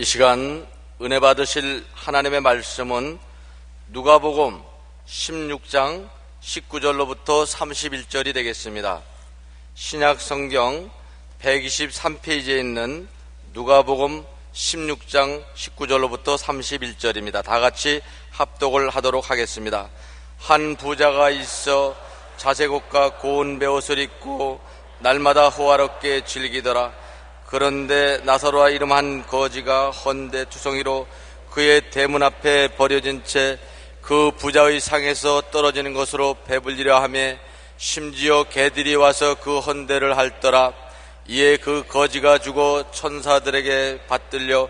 시간 은혜 받으실 하나님의 말씀은 누가복음 16장 19절로부터 31절이 되겠습니다. 신약 성경 123페이지에 있는 누가복음 16장 19절로부터 31절입니다. 다 같이 합독을 하도록 하겠습니다. 한 부자가 있어 자색 옷과 고운 베옷을 입고 날마다 호화롭게 즐기더라. 그런데 나사로라 이름 한 거지가 헌데 투성이로 그의 대문 앞에 버려진 채 그 부자의 상에서 떨어지는 것으로 배불리려 하며 심지어 개들이 와서 그 헌대를 핥더라. 이에 그 거지가 죽어 천사들에게 받들려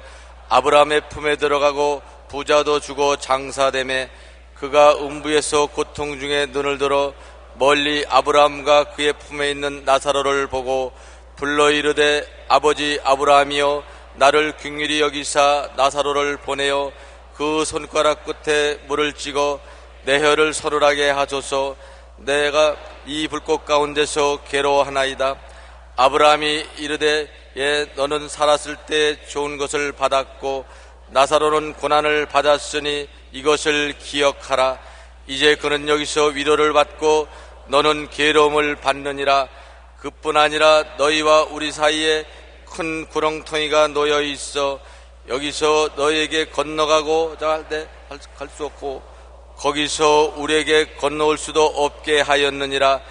아브라함의 품에 들어가고 부자도 죽어 장사되매 그가 음부에서 고통 중에 눈을 들어 멀리 아브라함과 그의 품에 있는 나사로를 보고 불러 이르되 아버지 아브라함이여 나를 긍휼히 여기사 나사로를 보내어 그 손가락 끝에 물을 찍어 내 혀를 서늘하게 하소서. 내가 이 불꽃 가운데서 괴로워하나이다. 아브라함이 이르되 예 너는 살았을 때 좋은 것을 받았고 나사로는 고난을 받았으니 이것을 기억하라. 이제 그는 여기서 위로를 받고 너는 괴로움을 받느니라. 그뿐 아니라 너희와 우리 사이에 큰 구렁텅이가 놓여 있어 여기서 너희에게 건너가고자 할 때 갈 수 없고 거기서 우리에게 건너올 수도 없게 하였느니라.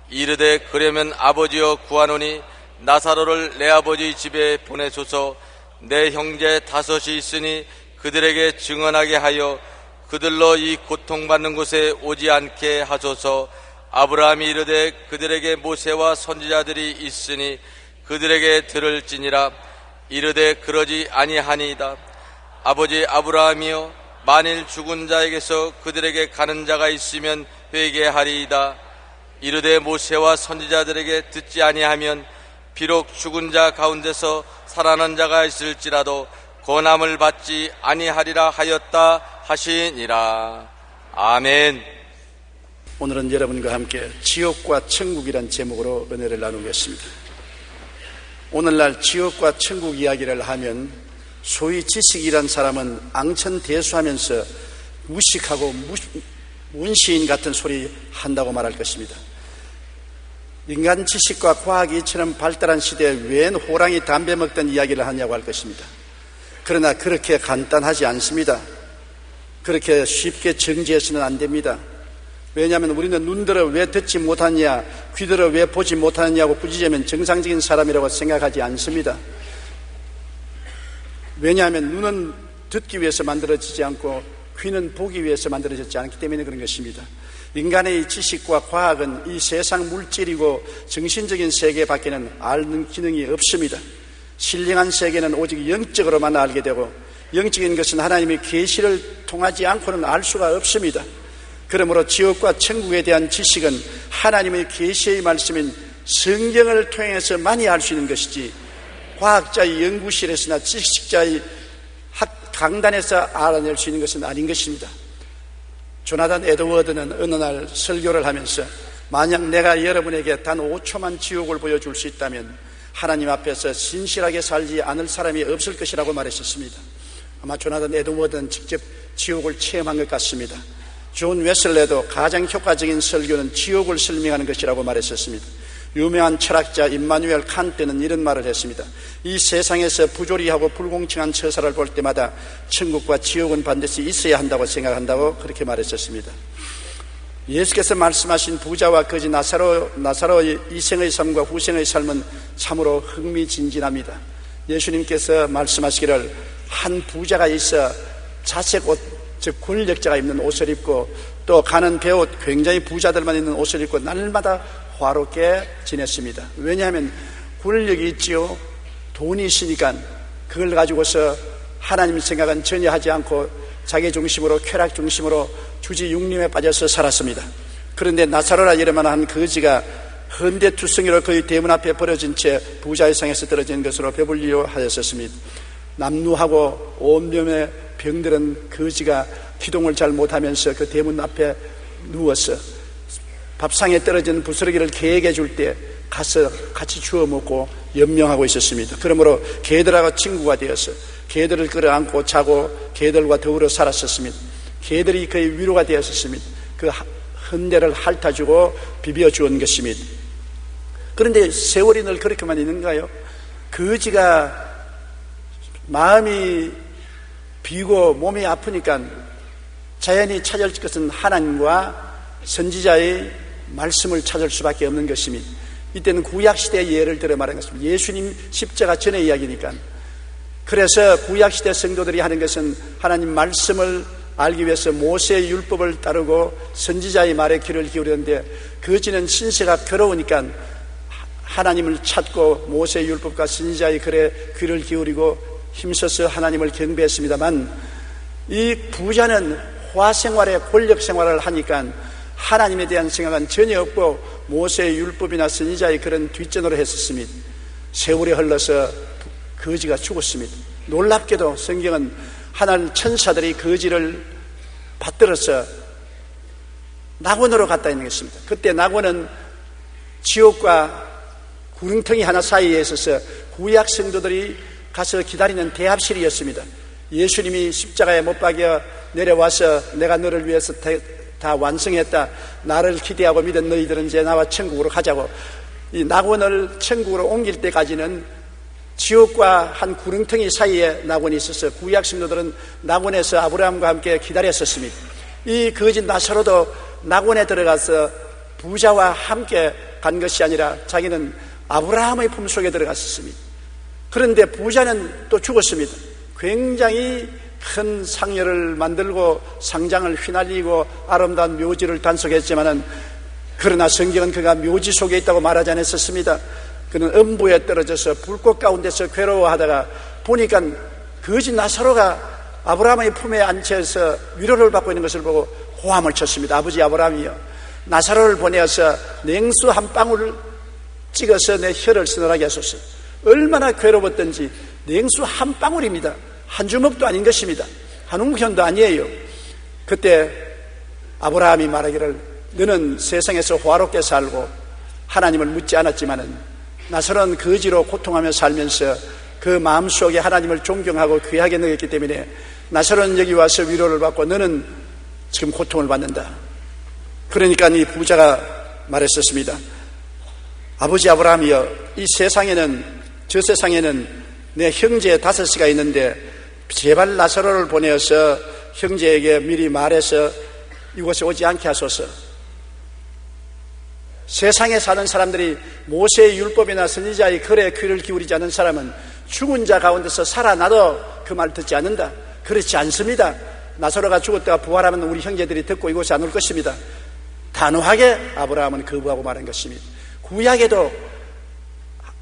이르되 그러면 아버지여 구하노니 나사로를 내 아버지 집에 보내소서. 내 형제 5이 있으니 그들에게 증언하게 하여 그들로 이 고통받는 곳에 오지 않게 하소서. 아브라함이 이르되 그들에게 모세와 선지자들이 있으니 그들에게 들을지니라. 이르되 그러지 아니하니이다. 아버지 아브라함이여 만일 죽은 자에게서 그들에게 가는 자가 있으면 회개하리이다. 이르되 모세와 선지자들에게 듣지 아니하면 비록 죽은 자 가운데서 살아난 자가 있을지라도 권함을 받지 아니하리라 하였다 하시니라. 아멘. 오늘은 여러분과 함께 지옥과 천국이란 제목으로 은혜를 나누겠습니다. 오늘날 지옥과 천국 이야기를 하면 소위 지식이란 사람은 앙천대수하면서 무식하고 문시인 같은 소리 한다고 말할 것입니다. 인간 지식과 과학이 이처럼 발달한 시대에 웬 호랑이 담배 먹던 이야기를 하냐고 할 것입니다. 그러나 그렇게 간단하지 않습니다. 그렇게 쉽게 정지해서는 안 됩니다. 왜냐하면 우리는 눈들어 왜 듣지 못하느냐, 귀들어 왜 보지 못하느냐고 꾸짖으면 정상적인 사람이라고 생각하지 않습니다. 왜냐하면 눈은 듣기 위해서 만들어지지 않고 귀는 보기 위해서 만들어졌지 않기 때문에 그런 것입니다. 인간의 지식과 과학은 이 세상 물질이고 정신적인 세계 밖에는 아는 기능이 없습니다. 신령한 세계는 오직 영적으로만 알게 되고 영적인 것은 하나님의 계시를 통하지 않고는 알 수가 없습니다. 그러므로 지옥과 천국에 대한 지식은 하나님의 계시의 말씀인 성경을 통해서 많이 알 수 있는 것이지 과학자의 연구실에서나 지식자의 강단에서 알아낼 수 있는 것은 아닌 것입니다. 조나단 에드워드는 어느 날 설교를 하면서 만약 내가 여러분에게 단 5초만 지옥을 보여줄 수 있다면 하나님 앞에서 신실하게 살지 않을 사람이 없을 것이라고 말했었습니다. 아마 조나단 에드워드는 직접 지옥을 체험한 것 같습니다. 존 웨슬레도 가장 효과적인 설교는 지옥을 설명하는 것이라고 말했었습니다. 유명한 철학자 임마누엘 칸트는 이런 말을 했습니다. 이 세상에서 부조리하고 불공평한 처사를 볼 때마다 천국과 지옥은 반드시 있어야 한다고 생각한다고 그렇게 말했었습니다. 예수께서 말씀하신 부자와 거지 나사로의 이생의 삶과 후생의 삶은 참으로 흥미진진합니다. 예수님께서 말씀하시기를 한 부자가 있어 자색 옷, 즉 권력자가 입는 옷을 입고 또 가는 배옷, 굉장히 부자들만 입는 옷을 입고 날마다 화롭게 지냈습니다. 왜냐하면 권력이 있지요, 돈이 있으니까 그걸 가지고서 하나님 생각은 전혀 하지 않고 자기 중심으로, 쾌락 중심으로 주지육림에 빠져서 살았습니다. 그런데 나사로라 이름만 한 거지가 헌대투성이로 그의 대문 앞에 버려진 채 부자의 상에서 떨어진 것으로 배불리려 하였었습니다. 남루하고 온몸에 병들은 거지가 기동을 잘 못하면서 그 대문 앞에 누워서 밥상에 떨어진 부스러기를 개에게 줄 때 가서 같이 주워 먹고 연명하고 있었습니다. 그러므로 개들하고 친구가 되어서 개들을 끌어안고 자고 개들과 더불어 살았었습니다. 개들이 그의 위로가 되었었습니다. 그 헌대를 핥아주고 비벼주은 것입니다. 그런데 세월이 늘 그렇게만 있는가요? 거지가 마음이 비고 몸이 아프니까 자연히 찾을 것은 하나님과 선지자의 말씀을 찾을 수밖에 없는 것입니다. 이때는 구약시대의 예를 들어 말하는 것입니다. 예수님 십자가 전의 이야기니까. 그래서 구약시대 성도들이 하는 것은 하나님 말씀을 알기 위해서 모세의 율법을 따르고 선지자의 말에 귀를 기울였는데 거지는 신세가 괴로우니까 하나님을 찾고 모세의 율법과 선지자의 글에 귀를 기울이고 힘써서 하나님을 경배했습니다만, 이 부자는 화생활에 권력생활을 하니까 하나님에 대한 생각은 전혀 없고 모세의 율법이나 선지자의 그런 뒷전으로 했었습니다. 세월이 흘러서 거지가 죽었습니다. 놀랍게도 성경은 하나님 천사들이 거지를 받들어서 낙원으로 갔다 있는 것입니다. 그때 낙원은 지옥과 구릉텅이 하나 사이에 있어서 구약 성도들이 가서 기다리는 대합실이었습니다. 예수님이 십자가에 못 박여 내려와서 내가 너를 위해서 다 완성했다, 나를 기대하고 믿은 너희들은 이제 나와 천국으로 가자고, 이 낙원을 천국으로 옮길 때까지는 지옥과 한 구릉텅이 사이에 낙원이 있어서 구약 성도들은 낙원에서 아브라함과 함께 기다렸었습니다. 이 거지 나사로도 낙원에 들어가서 부자와 함께 간 것이 아니라 자기는 아브라함의 품속에 들어갔었습니다. 그런데 부자는 또 죽었습니다. 굉장히 큰 상여를 만들고 상장을 휘날리고 아름다운 묘지를 단속했지만은, 그러나 성경은 그가 묘지 속에 있다고 말하지 않았었습니다. 그는 음부에 떨어져서 불꽃 가운데서 괴로워하다가 보니까 거지 나사로가 아브라함의 품에 앉혀서 위로를 받고 있는 것을 보고 호함을 쳤습니다. 아버지 아브라함이여, 나사로를 보내어서 냉수 한 방울을 찍어서 내 혀를 서늘하게 하소서. 얼마나 괴로웠던지. 냉수 한 방울입니다. 한 주먹도 아닌 것입니다. 한 웅편도 아니에요. 그때 아브라함이 말하기를, 너는 세상에서 화롭게 살고 하나님을 묻지 않았지만은 나사로는 거지로 고통하며 살면서 그 마음속에 하나님을 존경하고 귀하게 여겼기 때문에 나사로는 여기 와서 위로를 받고 너는 지금 고통을 받는다. 그러니까 이 부자가 말했었습니다. 아버지 아브라함이여, 이 세상에는, 저 세상에는 내 형제 5이가 있는데 제발 나사로를 보내어서 형제에게 미리 말해서 이곳에 오지 않게 하소서. 세상에 사는 사람들이 모세의 율법이나 선지자의 글에 귀를 기울이지 않는 사람은 죽은 자 가운데서 살아나도 그 말 듣지 않는다. 그렇지 않습니다. 나사로가 죽었다가 부활하면 우리 형제들이 듣고 이곳에 안 올 것입니다. 단호하게 아브라함은 거부하고 말한 것입니다. 구약에도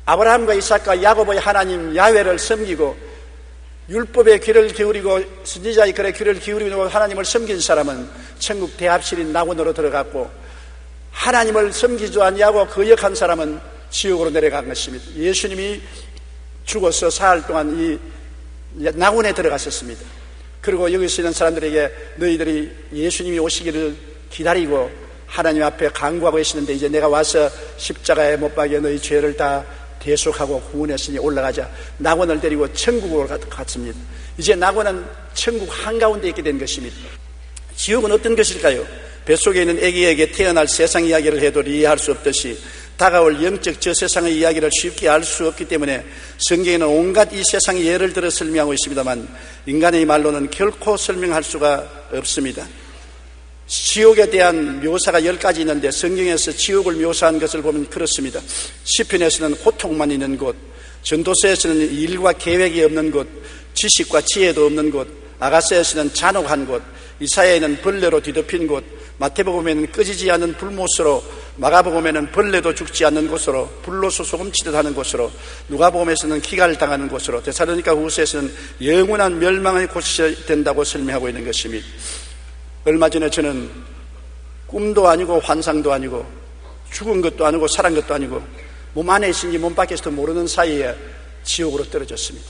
아브라함과 이삭과 야곱의 하나님 야훼를 섬기고 율법에 귀를 기울이고 선지자의 글에 귀를 기울이고 하나님을 섬긴 사람은 천국 대합실인 낙원으로 들어갔고, 하나님을 섬기지 아니하고 거역한 사람은 지옥으로 내려간 것입니다. 예수님이 죽어서 사흘 동안 이 낙원에 들어갔었습니다. 그리고 여기 있는 사람들에게 너희들이 예수님이 오시기를 기다리고 하나님 앞에 간구하고 계시는데 이제 내가 와서 십자가에 못 박여 너희 죄를 다 대속하고 구원했으니 올라가자. 낙원을 데리고 천국으로 갔습니다. 이제 낙원은 천국 한가운데 있게 된 것입니다. 지옥은 어떤 것일까요? 뱃속에 있는 아기에게 태어날 세상 이야기를 해도 이해할 수 없듯이 다가올 영적 저 세상의 이야기를 쉽게 알 수 없기 때문에 성경에는 온갖 이 세상의 예를 들어 설명하고 있습니다만 인간의 말로는 결코 설명할 수가 없습니다. 지옥에 대한 묘사가 10가지 있는데 성경에서 지옥을 묘사한 것을 보면 그렇습니다. 시편에서는 고통만 있는 곳, 전도서에서는 일과 계획이 없는 곳, 지식과 지혜도 없는 곳, 아가서에서는 잔혹한 곳, 이사야에는 벌레로 뒤덮인 곳, 마태복음에는 꺼지지 않는 불못으로, 마가복음에는 벌레도 죽지 않는 곳으로, 불로서 소금치듯 하는 곳으로, 누가복음에서는 기갈을 당하는 곳으로, 데살로니가 후서에서는 영원한 멸망의 곳이 된다고 설명하고 있는 것입니다. 얼마 전에 저는 꿈도 아니고 환상도 아니고 죽은 것도 아니고 살은 것도 아니고 몸 안에 있은지 몸 밖에 있어도 모르는 사이에 지옥으로 떨어졌습니다.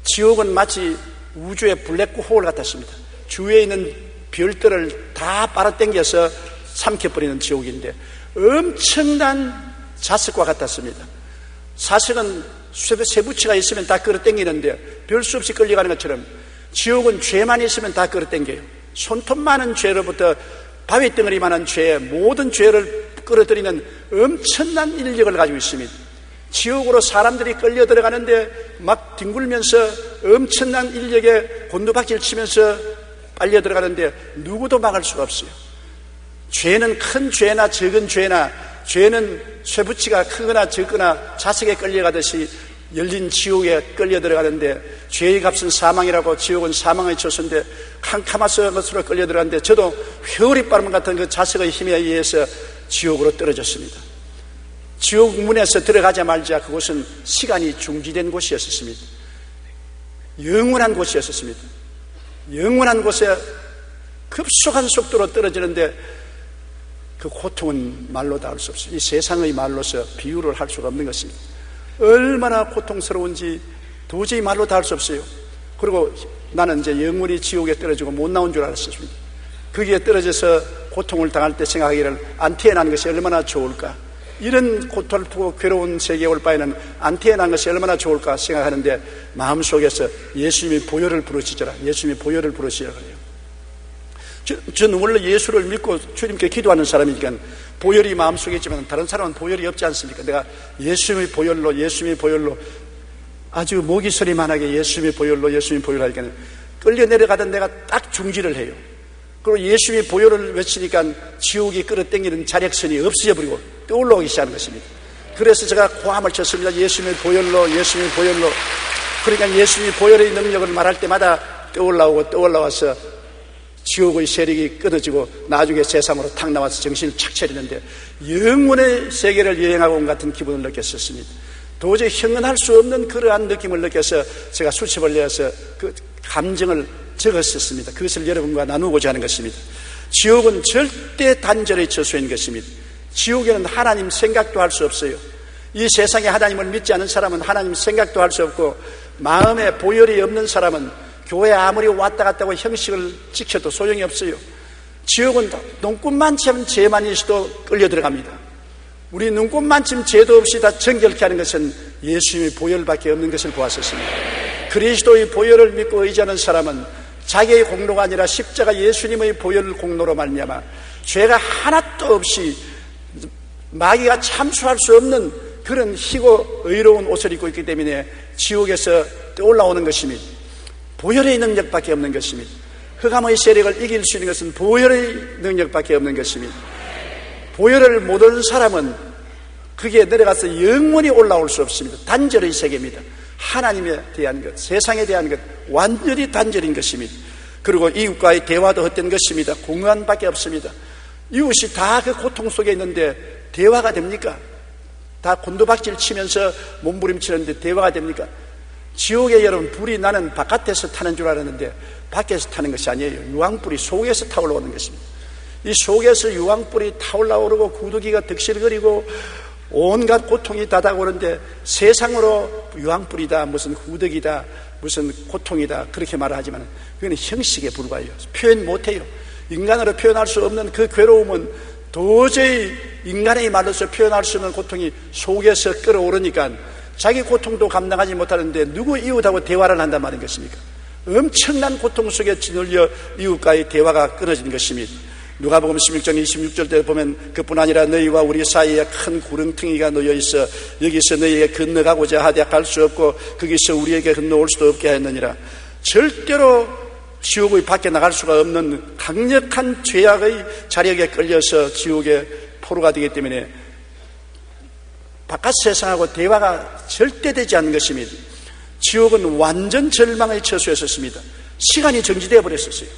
지옥은 마치 우주의 블랙홀 같았습니다. 주위에 있는 별들을 다 빨아당겨서 삼켜버리는 지옥인데 엄청난 자석과 같았습니다. 사색은 쇠붙이가 있으면 다 끌어당기는데 별 수 없이 끌려가는 것처럼 지옥은 죄만 있으면 다 끌어당겨요. 손톱 많은 죄로부터 바위덩어리만한 죄, 모든 죄를 끌어들이는 엄청난 인력을 가지고 있습니다. 지옥으로 사람들이 끌려 들어가는데 막 뒹굴면서 엄청난 인력에 곤두박질 치면서 빨려 들어가는데 누구도 막을 수가 없어요. 죄는 큰 죄나 적은 죄나, 죄는 쇠붙이가 크거나 적거나 자석에 끌려가듯이 열린 지옥에 끌려 들어가는데, 죄의 값은 사망이라고, 지옥은 사망의 처소인데 캄캄한 것으로 끌려 들어가는데, 저도 회오리 바람 같은 그 자석의 힘에 의해서 지옥으로 떨어졌습니다. 지옥 문에서 들어가자마자 그곳은 시간이 중지된 곳이었습니다. 영원한 곳이었습니다. 영원한 곳에 급속한 속도로 떨어지는데 그 고통은 말로 다 할 수 없어요. 이 세상의 말로서 비유를 할 수가 없는 것입니다. 얼마나 고통스러운지 도저히 말로 다 할 수 없어요. 그리고 나는 이제 영원히 지옥에 떨어지고 못 나온 줄 알았습니다. 거기에 떨어져서 고통을 당할 때 생각하기를 안 태어난 것이 얼마나 좋을까, 이런 고통을 괴로운 세계에 올 바에는 안 태어난 것이 얼마나 좋을까 생각하는데, 마음속에서 예수님이 보혈을 부르시더라, 예수님이 보혈을 부르시라 그래요. 저는 원래 예수를 믿고 주님께 기도하는 사람이니까 보혈이 마음속에 있지만 다른 사람은 보혈이 없지 않습니까? 내가 예수님의 보혈로 아주 목이 소리만하게 예수님의 보혈로 하니까 끌려 내려가던 내가 딱 중지를 해요. 그리고 예수님의 보혈을 외치니까 지옥이 끌어당기는 자력선이 없어져 버리고 떠올라오기 시작하는 것입니다. 그래서 제가 고함을 쳤습니다. 예수님의 보혈로. 그러니까 예수님의 보혈의 능력을 말할 때마다 떠올라와서 지옥의 세력이 끊어지고 나중에 세상으로 탁 나와서 정신을 착 차리는데 영원의 세계를 여행하고 온 같은 기분을 느꼈었습니다. 도저히 형언할 수 없는 그러한 느낌을 느껴서 제가 수첩을 내어서 그 감정을 적었었습니다. 그것을 여러분과 나누고자 하는 것입니다. 지옥은 절대 단절의 처소인 것입니다. 지옥에는 하나님 생각도 할 수 없어요. 이 세상에 하나님을 믿지 않은 사람은 하나님 생각도 할 수 없고, 마음에 보혈이 없는 사람은 교회 아무리 왔다 갔다 하고 형식을 지켜도 소용이 없어요. 지옥은 눈꽃만큼 죄만 있어도 끌려 들어갑니다. 우리 눈꽃만큼 죄도 없이 다 정결케 하는 것은 예수님의 보혈밖에 없는 것을 보았었습니다. 그리스도의 보혈을 믿고 의지하는 사람은 자기의 공로가 아니라 십자가 예수님의 보혈 공로로 말미암아 죄가 하나도 없이 마귀가 참수할 수 없는 그런 희고 의로운 옷을 입고 있기 때문에 지옥에서 떠올라오는 것입니다. 보혈의 능력밖에 없는 것입니다. 흑암의 세력을 이길 수 있는 것은 보혈의 능력밖에 없는 것입니다. 보혈을 모르는 사람은 거기에 내려가서 영원히 올라올 수 없습니다. 단절의 세계입니다. 하나님에 대한 것, 세상에 대한 것, 완전히 단절인 것입니다. 그리고 이웃과의 대화도 헛된 것입니다. 공허함밖에 없습니다. 이웃이 다 그 고통 속에 있는데 대화가 됩니까? 다 곤두박질 치면서 몸부림치는데 대화가 됩니까? 지옥에 여러분, 불이 나는 바깥에서 타는 줄 알았는데 밖에서 타는 것이 아니에요. 유황불이 속에서 타올라오는 것입니다. 이 속에서 유황불이 타올라오르고 구더기가 득실거리고 온갖 고통이 다가오는데 세상으로 유황불이다, 무슨 구더기다, 무슨 고통이다 그렇게 말을 하지만 그건 형식에 불과해요. 표현 못해요. 인간으로 표현할 수 없는 그 괴로움은 도저히 인간의 말로서 표현할 수 없는 고통이 속에서 끌어오르니까 자기 고통도 감당하지 못하는데 누구 이웃하고 대화를 한단 말인 것입니까? 엄청난 고통 속에 짓눌려 이웃과의 대화가 끊어진 것입니다. 누가복음 16장 26절 때 보면 그뿐 아니라 너희와 우리 사이에 큰 구렁텅이가 놓여 있어 여기서 너희에게 건너가고자 하되 갈 수 없고 거기서 우리에게 건너올 수도 없게 하였느니라. 절대로 지옥의 밖에 나갈 수가 없는 강력한 죄악의 자력에 끌려서 지옥의 포로가 되기 때문에 바깥 세상하고 대화가 절대 되지 않는 것입니다. 지옥은 완전 절망의 처소였었습니다. 시간이 정지되어 버렸었어요.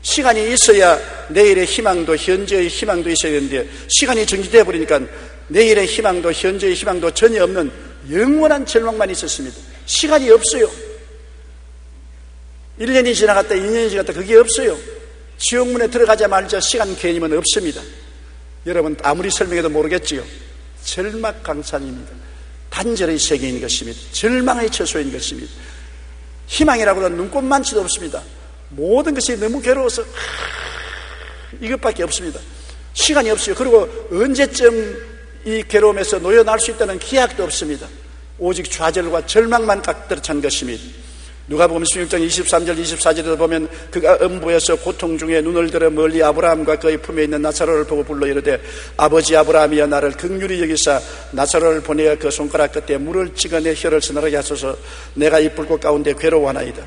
시간이 있어야 내일의 희망도 현재의 희망도 있어야 되는데 시간이 정지되어 버리니까 내일의 희망도 현재의 희망도 전혀 없는 영원한 절망만 있었습니다. 시간이 없어요. 1년이 지나갔다 2년이 지나갔다 그게 없어요. 지옥문에 들어가자마자 시간 개념은 없습니다. 여러분 아무리 설명해도 모르겠지요. 절망강산입니다. 단절의 세계인 것입니다. 절망의 처소인 것입니다. 희망이라고는 눈꽃만치도 없습니다. 모든 것이 너무 괴로워서 이것밖에 없습니다. 시간이 없어요. 그리고 언제쯤 이 괴로움에서 놓여날 수 있다는 기약도 없습니다. 오직 좌절과 절망만 깍들어 찬 것입니다. 누가복음 16장 23절 24절에도 보면 그가 음부에서 고통 중에 눈을 들어 멀리 아브라함과 그의 품에 있는 나사로를 보고 불러 이르되 아버지 아브라함이여 나를 긍휼히 여기사 나사로를 보내어 그 손가락 끝에 물을 찍어 내 혀를 서늘하게 하소서 내가 이 불꽃 가운데 괴로워하나이다.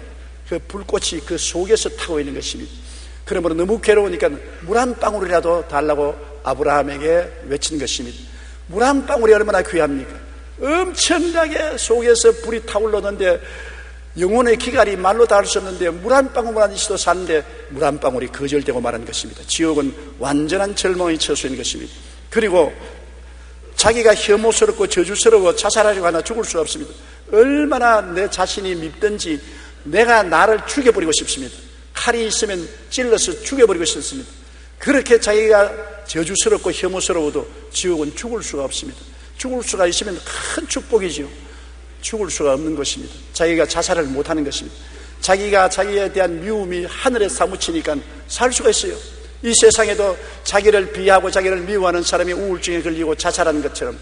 그 불꽃이 그 속에서 타고 있는 것입니다. 그러므로 너무 괴로우니까 물 한 방울이라도 달라고 아브라함에게 외친 것입니다. 물 한 방울이 얼마나 귀합니까? 엄청나게 속에서 불이 타올랐는데 영혼의 기갈이 말로 닿을 수 없는데 물 한 방울만 있어도 사는데 물 한 방울이 거절되고 말하는 것입니다. 지옥은 완전한 절망의 처소인 것입니다. 그리고 자기가 혐오스럽고 저주스러워 자살하려고 하나 죽을 수 없습니다. 얼마나 내 자신이 밉든지 내가 나를 죽여버리고 싶습니다. 칼이 있으면 찔러서 죽여버리고 싶습니다. 그렇게 자기가 저주스럽고 혐오스러워도 지옥은 죽을 수가 없습니다. 죽을 수가 있으면 큰 축복이지요. 죽을 수가 없는 것입니다. 자기가 자살을 못하는 것입니다. 자기가 자기에 대한 미움이 하늘에 사무치니까 살 수가 있어요. 이 세상에도 자기를 비하하고 자기를 미워하는 사람이 우울증에 걸리고 자살하는 것처럼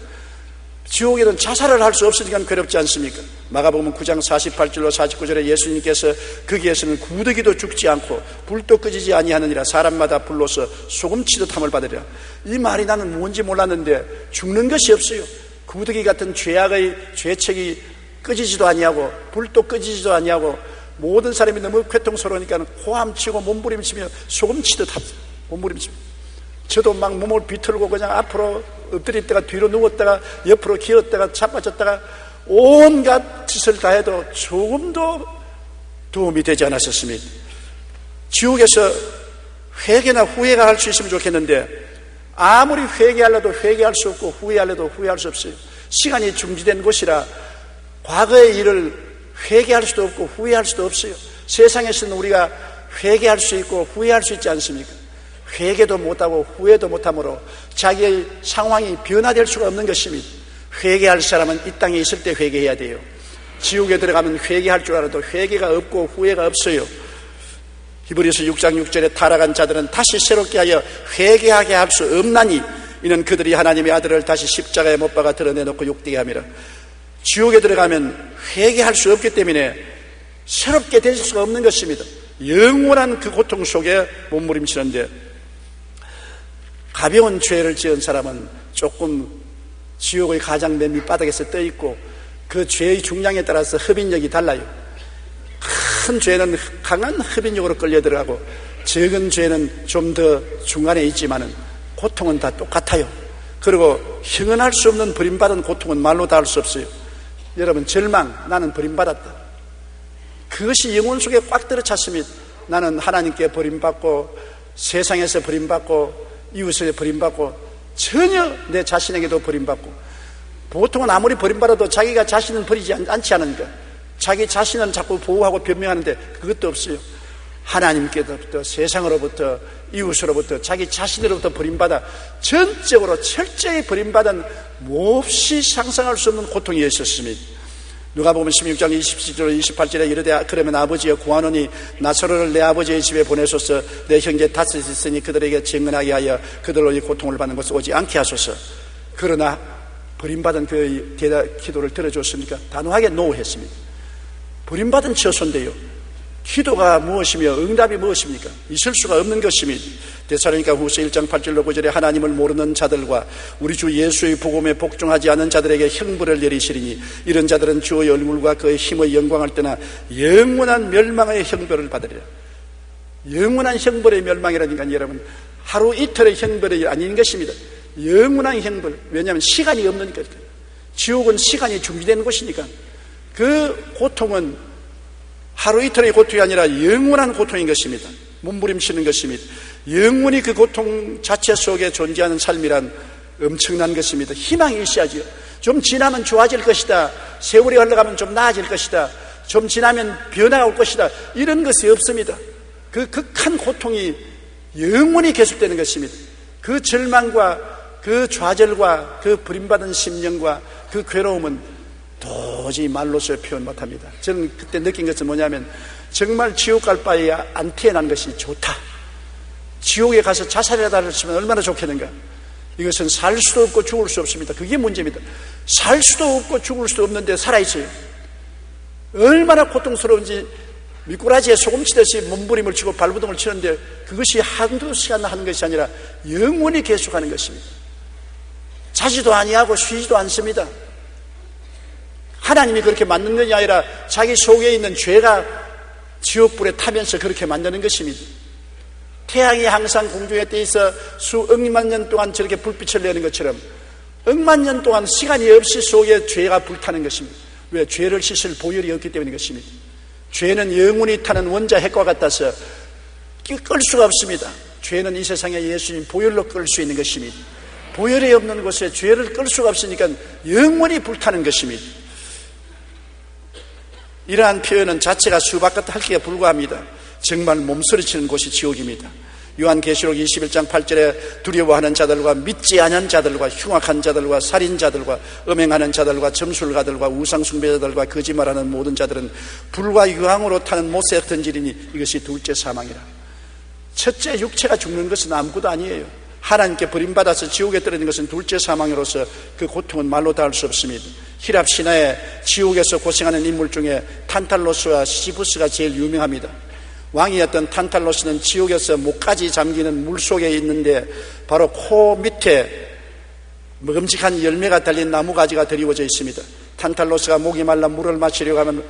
지옥에는 자살을 할 수 없으니까 괴롭지 않습니까? 마가복음 9장 48절로 49절에 예수님께서 거기에서는 구더기도 죽지 않고 불도 끄지지 아니하느니라 사람마다 불로서 소금치듯 함을 받으리라. 이 말이 나는 뭔지 몰랐는데 죽는 것이 없어요. 구더기 같은 죄악의 죄책이 끄지지도 아니하고 불도 끄지지도 아니하고 모든 사람이 너무 괴통스러우니까 호함치고 몸부림치며 소금치듯 몸부림치며 저도 막 몸을 비틀고 그냥 앞으로 엎드렸다가 뒤로 누웠다가 옆으로 기었다가 자빠졌다가 온갖 짓을 다 해도 조금도 도움이 되지 않았었습니다. 지옥에서 회개나 후회가 할 수 있으면 좋겠는데 아무리 회개하려도 회개할 수 없고 후회하려도 후회할 수 없어요. 시간이 중지된 곳이라 과거의 일을 회개할 수도 없고 후회할 수도 없어요. 세상에서는 우리가 회개할 수 있고 후회할 수 있지 않습니까? 회개도 못하고 후회도 못하므로 자기의 상황이 변화될 수가 없는 것입니다. 회개할 사람은 이 땅에 있을 때 회개해야 돼요. 지옥에 들어가면 회개할 줄 알아도 회개가 없고 후회가 없어요. 히브리서 6장 6절에 타락한 자들은 다시 새롭게 하여 회개하게 할 수 없나니 이는 그들이 하나님의 아들을 다시 십자가에 못 박아 드러내놓고 욕되게 함이라. 지옥에 들어가면 회개할 수 없기 때문에 새롭게 될 수가 없는 것입니다. 영원한 그 고통 속에 몸부림치는데 가벼운 죄를 지은 사람은 조금 지옥의 가장 맨 밑바닥에서 떠 있고 그 죄의 중량에 따라서 흡인력이 달라요. 큰 죄는 강한 흡인력으로 끌려 들어가고 적은 죄는 좀 더 중간에 있지만은 고통은 다 똑같아요. 그리고 형언할 수 없는 버림받은 고통은 말로 다 할 수 없어요. 여러분, 절망, 나는 버림받았다. 그것이 영혼 속에 꽉 들어찼습니다. 나는 하나님께 버림받고 세상에서 버림받고 이웃에게 버림받고 전혀 내 자신에게도 버림받고 보통은 아무리 버림받아도 자기가 자신은 버리지 않지 않으니까 자기 자신은 자꾸 보호하고 변명하는데 그것도 없어요. 하나님께로부터 세상으로부터 이웃으로부터 자기 자신으로부터 버림받아 전적으로 철저히 버림받은 몹시 상상할 수 없는 고통이 있었습니다. 누가복음 16장 27절 28절에 이르되 그러면 아버지여 구하노니 나사로를 내 아버지의 집에 보내소서 내 형제 다섯이 있으니 그들에게 증언하게 하여 그들로 이 고통을 받는 것을 오지 않게 하소서. 그러나 버림받은 그 기도를 들어줬습니까? 단호하게 노했습니다. 버림받은 처소인데요, 기도가 무엇이며 응답이 무엇입니까? 있을 수가 없는 것입니다. 데살로니가 후서 1장 8절로 9절에 하나님을 모르는 자들과 우리 주 예수의 복음에 복종하지 않은 자들에게 형벌을 내리시리니 이런 자들은 주의 얼굴과 그의 힘의 영광을 떠나 영원한 멸망의 형벌을 받으리라. 영원한 형벌의 멸망이라니까 여러분, 하루 이틀의 형벌이 아닌 것입니다. 영원한 형벌. 왜냐하면 시간이 없으니까. 지옥은 시간이 중지된 곳이니까. 그 고통은 하루 이틀의 고통이 아니라 영원한 고통인 것입니다. 몸부림치는 것입니다. 영원히 그 고통 자체 속에 존재하는 삶이란 엄청난 것입니다. 희망이 있어야지요. 좀 지나면 좋아질 것이다. 세월이 흘러가면 좀 나아질 것이다. 좀 지나면 변화가 올 것이다. 이런 것이 없습니다. 그 극한 고통이 영원히 계속되는 것입니다. 그 절망과 그 좌절과 그 버림받은 심령과 그 괴로움은 도저히 말로서 표현 못합니다. 저는 그때 느낀 것은 뭐냐면 정말 지옥 갈 바에 안 태어난 것이 좋다. 지옥에 가서 자살이라도 했으면 얼마나 좋겠는가. 이것은 살 수도 없고 죽을 수 없습니다. 그게 문제입니다. 살 수도 없고 죽을 수도 없는데 살아있어요. 얼마나 고통스러운지 미꾸라지에 소금 치듯이 몸부림을 치고 발부둥을 치는데 그것이 한두 시간 하는 것이 아니라 영원히 계속하는 것입니다. 자지도 아니하고 쉬지도 않습니다. 하나님이 그렇게 만든 것이 아니라 자기 속에 있는 죄가 지옥불에 타면서 그렇게 만드는 것입니다. 태양이 항상 공중에 떠 있어 수억만 년 동안 저렇게 불빛을 내는 것처럼 억만 년 동안 시간이 없이 속에 죄가 불타는 것입니다. 왜? 죄를 씻을 보혈이 없기 때문인 것입니다. 죄는 영원히 타는 원자 핵과 같아서 끌 수가 없습니다. 죄는 이 세상에 예수님 보혈로 끌 수 있는 것입니다. 보혈이 없는 곳에 죄를 끌 수가 없으니까 영원히 불타는 것입니다. 이러한 표현은 자체가 수박같은 할기에 불과합니다. 정말 몸서리치는 곳이 지옥입니다. 요한계시록 21장 8절에 두려워하는 자들과 믿지 않은 자들과 흉악한 자들과 살인자들과 음행하는 자들과 점술가들과 우상숭배자들과 거짓말하는 모든 자들은 불과 유황으로 타는 못에 던지리니 이것이 둘째 사망이라. 첫째 육체가 죽는 것은 아무것도 아니에요. 하나님께 버림받아서 지옥에 떨어지는 것은 둘째 사망으로서 그 고통은 말로 다 할 수 없습니다. 히랍 신화에 지옥에서 고생하는 인물 중에 탄탈로스와 시지부스가 제일 유명합니다. 왕이었던 탄탈로스는 지옥에서 목까지 잠기는 물속에 있는데 바로 코 밑에 먹음직한 열매가 달린 나무가지가 드리워져 있습니다. 탄탈로스가 목이 말라 물을 마시려고 하면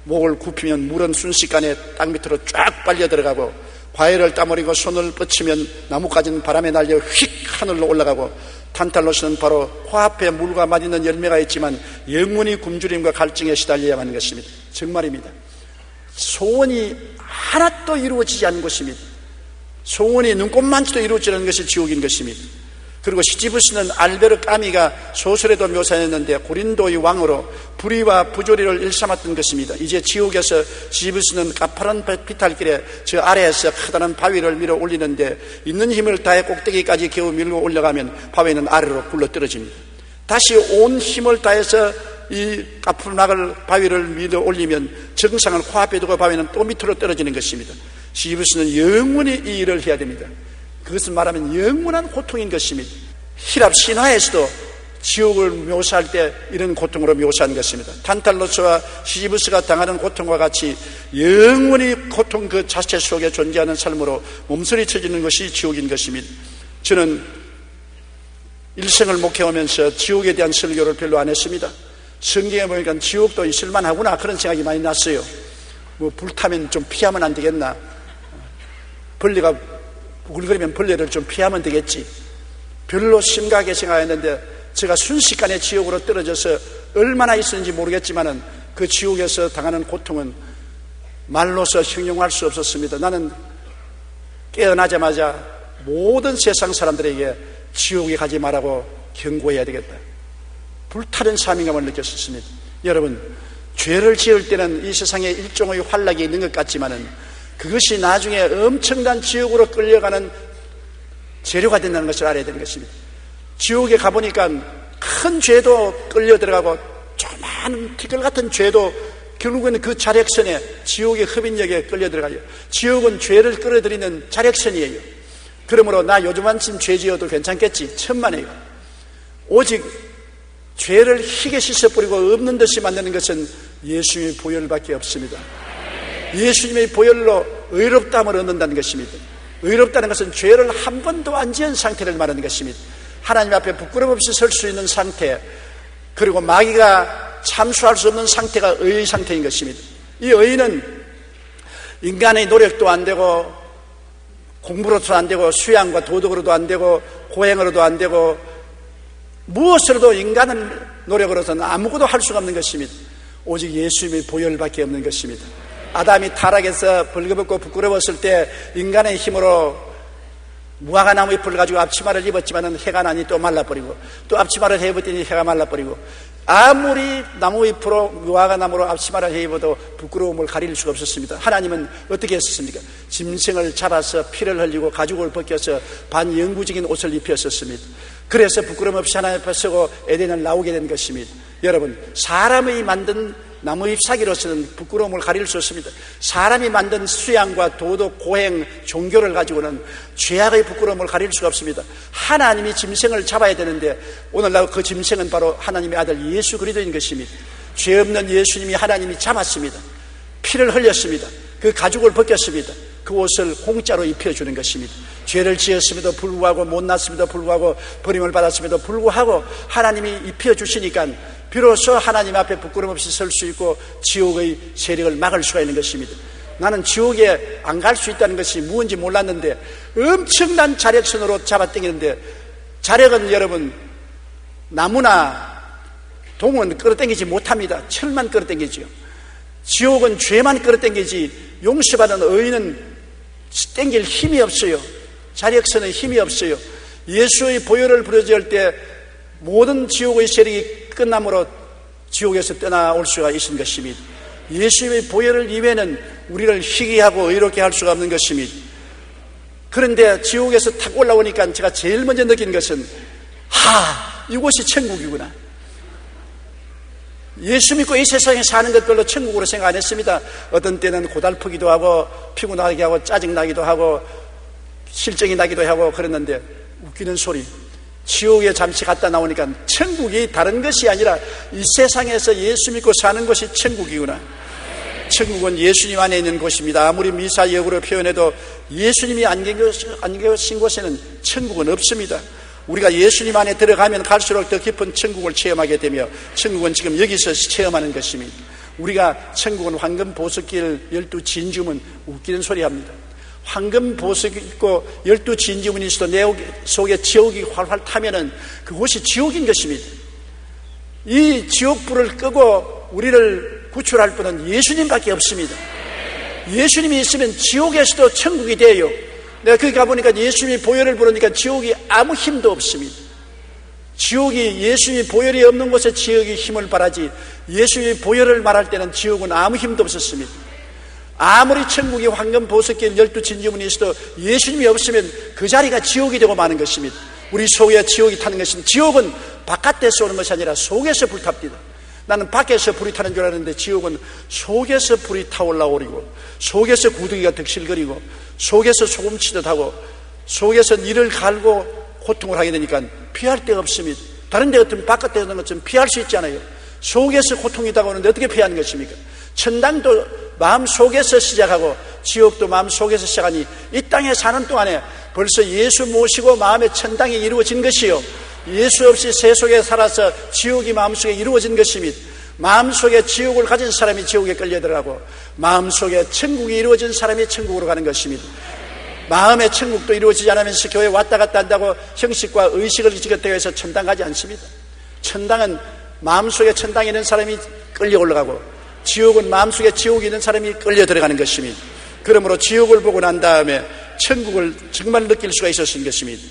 목을 굽히면 물은 순식간에 땅 밑으로 쫙 빨려 들어가고 과일을 따버리고 손을 뻗치면 나무가지는 바람에 날려 휙 하늘로 올라가고 탄탈로스는 바로 코앞에 물과 맛있는 열매가 있지만 영원히 굶주림과 갈증에 시달려야 하는 것입니다. 정말입니다. 소원이 하나도 이루어지지 않는 것입니다. 소원이 눈꼽만치도 이루어지지 않는 것이 지옥인 것입니다. 그리고 시지부스는 알베르 까미가 소설에도 묘사했는데 고린도의 왕으로 불의와 부조리를 일삼았던 것입니다. 이제 지옥에서 시지부스는 가파른 비탈길에 저 아래에서 커다란 바위를 밀어 올리는데 있는 힘을 다해 꼭대기까지 겨우 밀고 올라가면 바위는 아래로 굴러 떨어집니다. 다시 온 힘을 다해서 이 가풀막을 바위를 밀어 올리면 정상을 코앞에 두고 바위는 또 밑으로 떨어지는 것입니다. 시지부스는 영원히 이 일을 해야 됩니다. 그것을 말하면 영원한 고통인 것입니다. 히랍 신화에서도 지옥을 묘사할 때 이런 고통으로 묘사한 것입니다. 탄탈로스와 시지부스가 당하는 고통과 같이 영원히 고통 그 자체 속에 존재하는 삶으로 몸서리쳐지는 것이 지옥인 것입니다. 저는 일생을 목회하면서 지옥에 대한 설교를 별로 안 했습니다. 성경에 보니까 지옥도 있을만하구나 그런 생각이 많이 났어요. 뭐 불타면 좀 피하면 안 되겠나, 벌레가 우글거리면 벌레를 좀 피하면 되겠지, 별로 심각하게 생각했는데 제가 순식간에 지옥으로 떨어져서 얼마나 있었는지 모르겠지만은 그 지옥에서 당하는 고통은 말로서 형용할 수 없었습니다. 나는 깨어나자마자 모든 세상 사람들에게 지옥에 가지 말라고 경고해야 되겠다, 불타는 사명감을 느꼈었습니다. 여러분, 죄를 지을 때는 이 세상에 일종의 환락이 있는 것 같지만은 그것이 나중에 엄청난 지옥으로 끌려가는 재료가 된다는 것을 알아야 되는 것입니다. 지옥에 가보니까 큰 죄도 끌려 들어가고 조그마한 티끌 같은 죄도 결국은 그 자력선에, 지옥의 흡인력에 끌려 들어가요. 지옥은 죄를 끌어들이는 자력선이에요. 그러므로 나 요즘 한쯤 죄 지어도 괜찮겠지, 천만에요. 오직 죄를 희게 씻어버리고 없는 듯이 만드는 것은 예수님의 보혈밖에 없습니다. 예수님의 보혈로 의롭다함을 얻는다는 것입니다. 의롭다는 것은 죄를 한 번도 안 지은 상태를 말하는 것입니다. 하나님 앞에 부끄럼 없이 설 수 있는 상태, 그리고 마귀가 참수할 수 없는 상태가 의의 상태인 것입니다. 이 의는 인간의 노력도 안 되고 공부로도 안 되고 수양과 도덕으로도 안 되고 고행으로도 안 되고 무엇으로도 인간의 노력으로서는 아무것도 할 수가 없는 것입니다. 오직 예수님의 보혈밖에 없는 것입니다. 아담이 타락해서 벌거벗고 부끄러웠을 때 인간의 힘으로 무화과나무 잎을 가지고 앞치마를 입었지만 해가 나니 또 말라버리고, 또 앞치마를 해입었더니 해가 말라버리고, 아무리 나무 잎으로 무화과나무로 앞치마를 해입어도 부끄러움을 가릴 수가 없었습니다. 하나님은 어떻게 했었습니까? 짐승을 잡아서 피를 흘리고 가죽을 벗겨서 반영구적인 옷을 입혔었습니다. 그래서 부끄럼 없이 하나님 앞에 서고 에덴을 나오게 된 것입니다. 여러분, 사람의 만든 나무 잎사귀로서는 부끄러움을 가릴 수 없습니다. 사람이 만든 수양과 도덕, 고행, 종교를 가지고는 죄악의 부끄러움을 가릴 수가 없습니다. 하나님이 짐승을 잡아야 되는데 오늘날 그 짐승은 바로 하나님의 아들 예수 그리스도인 것입니다. 죄 없는 예수님이 하나님이 잡았습니다. 피를 흘렸습니다. 그 가죽을 벗겼습니다. 그 옷을 공짜로 입혀주는 것입니다. 죄를 지었음에도 불구하고, 못났음에도 불구하고, 버림을 받았음에도 불구하고 하나님이 입혀주시니까 비로소 하나님 앞에 부끄럼 없이 설 수 있고 지옥의 세력을 막을 수가 있는 것입니다. 나는 지옥에 안 갈 수 있다는 것이 무엇인지 몰랐는데 엄청난 자력선으로 잡아당기는데, 자력은 여러분 나무나 동은 끌어당기지 못합니다. 철만 끌어당기지요. 지옥은 죄만 끌어당기지 용서받은 의인은 당길 힘이 없어요. 자력선의 힘이 없어요. 예수의 보혈을 부르짖을 때 모든 지옥의 세력이 끝남으로 지옥에서 떠나올 수가 있는 것입니다. 예수의 보혈을 이외에는 우리를 희귀하고 의롭게 할 수가 없는 것입니다. 그런데 지옥에서 탁 올라오니까 제가 제일 먼저 느낀 것은 이곳이 천국이구나. 예수 믿고 이 세상에 사는 것 별로 천국으로 생각 안 했습니다. 어떤 때는 고달프기도 하고 피곤하게 하고 짜증나기도 하고 실정이 나기도 하고 그랬는데, 웃기는 소리, 지옥에 잠시 갔다 나오니까 천국이 다른 것이 아니라 이 세상에서 예수 믿고 사는 것이 천국이구나. 천국은 예수님 안에 있는 곳입니다. 아무리 미사 역으로 표현해도 예수님이 안 계신 곳에는 천국은 없습니다. 우리가 예수님 안에 들어가면 갈수록 더 깊은 천국을 체험하게 되며, 천국은 지금 여기서 체험하는 것입니다. 우리가 천국은 황금 보석길 12 진주문, 웃기는 소리 합니다. 황금 보석이 있고 12 진주문이 있어도 내 속에 지옥이 활활 타면은 그곳이 지옥인 것입니다. 이 지옥불을 끄고 우리를 구출할 분은 예수님밖에 없습니다. 예수님이 있으면 지옥에서도 천국이 돼요. 내가 거기 가보니까 예수님이 보혈을 부르니까 지옥이 아무 힘도 없습니다. 지옥이 예수님이 보혈이 없는 곳에 지옥이 힘을 발하지, 예수님이 보혈을 말할 때는 지옥은 아무 힘도 없었습니다. 아무리 천국이 황금 보석길 12 진주문이 있어도 예수님이 없으면 그 자리가 지옥이 되고 마는 것입니다. 우리 속에 지옥이 타는 것은, 지옥은 바깥에서 오는 것이 아니라 속에서 불탑니다. 나는 밖에서 불이 타는 줄 알았는데 지옥은 속에서 불이 타올라오리고, 속에서 구더기가 득실거리고, 속에서 소금치듯 하고, 속에서 이를 갈고 고통을 하게 되니까 피할 데가 없습니다. 다른 데 같으면 바깥에 오는 것처럼 피할 수 있잖아요. 속에서 고통이 다가오는데 어떻게 피하는 것입니까? 천당도 마음 속에서 시작하고 지옥도 마음 속에서 시작하니 이 땅에 사는 동안에 벌써 예수 모시고 마음의 천당이 이루어진 것이요, 예수 없이 세속에 살아서 지옥이 마음속에 이루어진 것입니다. 마음속에 지옥을 가진 사람이 지옥에 끌려 들어가고, 마음속에 천국이 이루어진 사람이 천국으로 가는 것입니다. 마음의 천국도 이루어지지 않으면서 교회 왔다 갔다 한다고 형식과 의식을 지켰다고 해서 천당 가지 않습니다. 천당은 마음속에 천당이 있는 사람이 끌려 올라가고, 지옥은 마음속에 지옥이 있는 사람이 끌려 들어가는 것입니다. 그러므로 지옥을 보고 난 다음에 천국을 정말 느낄 수가 있었던 것입니다.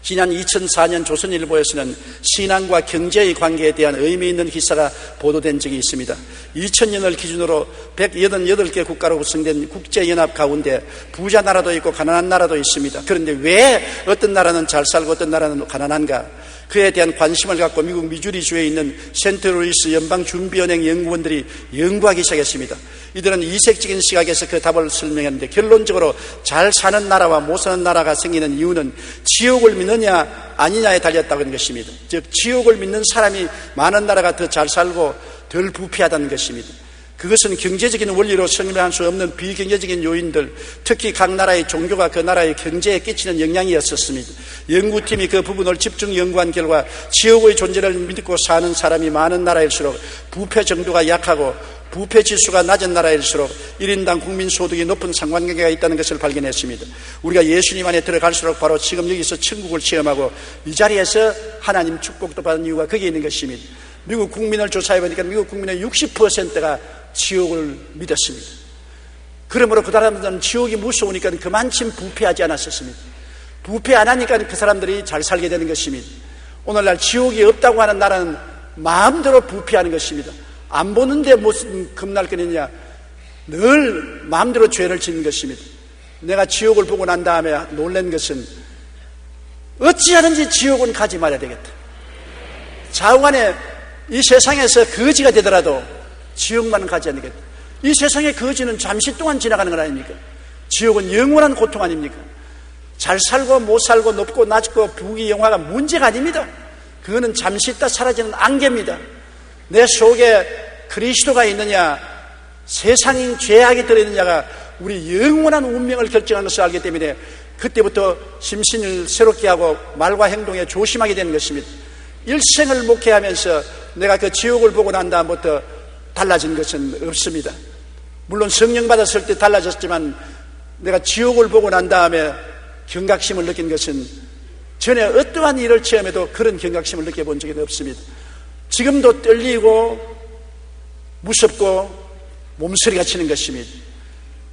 지난 2004년 조선일보에서는 신앙과 경제의 관계에 대한 의미 있는 기사가 보도된 적이 있습니다. 2000년을 기준으로 188개 국가로 구성된 국제연합 가운데 부자 나라도 있고 가난한 나라도 있습니다. 그런데 왜 어떤 나라는 잘 살고 어떤 나라는 가난한가? 그에 대한 관심을 갖고 미국 미주리주에 있는 센트루이스 연방준비은행 연구원들이 연구하기 시작했습니다. 이들은 이색적인 시각에서 그 답을 설명했는데, 결론적으로 잘 사는 나라와 못 사는 나라가 생기는 이유는 지옥을 믿느냐 아니냐에 달렸다고 하는 것입니다. 즉 지옥을 믿는 사람이 많은 나라가 더 잘 살고 덜 부패하다는 것입니다. 그것은 경제적인 원리로 설명할 수 없는 비경제적인 요인들, 특히 각 나라의 종교가 그 나라의 경제에 끼치는 영향이었었습니다. 연구팀이 그 부분을 집중 연구한 결과 지옥의 존재를 믿고 사는 사람이 많은 나라일수록 부패 정도가 약하고, 부패 지수가 낮은 나라일수록 1인당 국민소득이 높은 상관관계가 있다는 것을 발견했습니다. 우리가 예수님 안에 들어갈수록 바로 지금 여기서 천국을 체험하고 이 자리에서 하나님 축복도 받은 이유가 거기에 있는 것입니다. 미국 국민을 조사해보니까 미국 국민의 60%가 지옥을 믿었습니다. 그러므로 그 사람들은 지옥이 무서우니까 그만큼 부패하지 않았었습니다. 부패 안 하니까 그 사람들이 잘 살게 되는 것입니다. 오늘날 지옥이 없다고 하는 나라는 마음대로 부패하는 것입니다. 안 보는데 무슨 겁날 거느냐, 늘 마음대로 죄를 짓는 것입니다. 내가 지옥을 보고 난 다음에 놀란 것은 어찌하든지 지옥은 가지 말아야 되겠다. 좌우간에 이 세상에서 거지가 되더라도 지옥만 가지 않겠다. 이 세상의 거지는 잠시 동안 지나가는 건 아닙니까? 지옥은 영원한 고통 아닙니까? 잘 살고 못 살고 높고 낮고 부귀영화가 문제가 아닙니다. 그거는 잠시 있다 사라지는 안개입니다. 내 속에 그리스도가 있느냐, 세상이 죄악이 들어있느냐가 우리 영원한 운명을 결정하는 것을 알기 때문에 그때부터 심신을 새롭게 하고 말과 행동에 조심하게 되는 것입니다. 일생을 목회하면서 내가 그 지옥을 보고 난 다음부터 달라진 것은 없습니다. 물론 성령 받았을 때 달라졌지만 내가 지옥을 보고 난 다음에 경각심을 느낀 것은 전에 어떠한 일을 체험해도 그런 경각심을 느껴본 적이 없습니다. 지금도 떨리고 무섭고 몸서리가 치는 것입니다.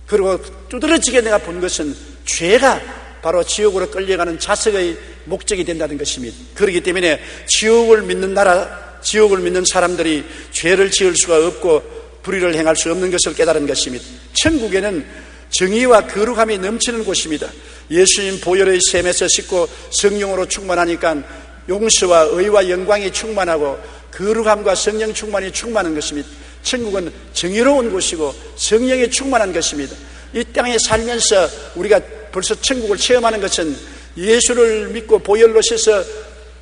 그리고 두드러지게 내가 본 것은 죄가 바로 지옥으로 끌려가는 자석의 목적이 된다는 것입니다. 그렇기 때문에 지옥을 믿는 나라, 지옥을 믿는 사람들이 죄를 지을 수가 없고 불의를 행할 수 없는 것을 깨달은 것입니다. 천국에는 정의와 거룩함이 넘치는 곳입니다. 예수님 보혈의 샘에서 씻고 성령으로 충만하니까 용서와 의와 영광이 충만하고 거룩함과 성령 충만이 충만한 것입니다. 천국은 정의로운 곳이고 성령이 충만한 것입니다. 이 땅에 살면서 우리가 벌써 천국을 체험하는 것은 예수를 믿고 보혈로 씻어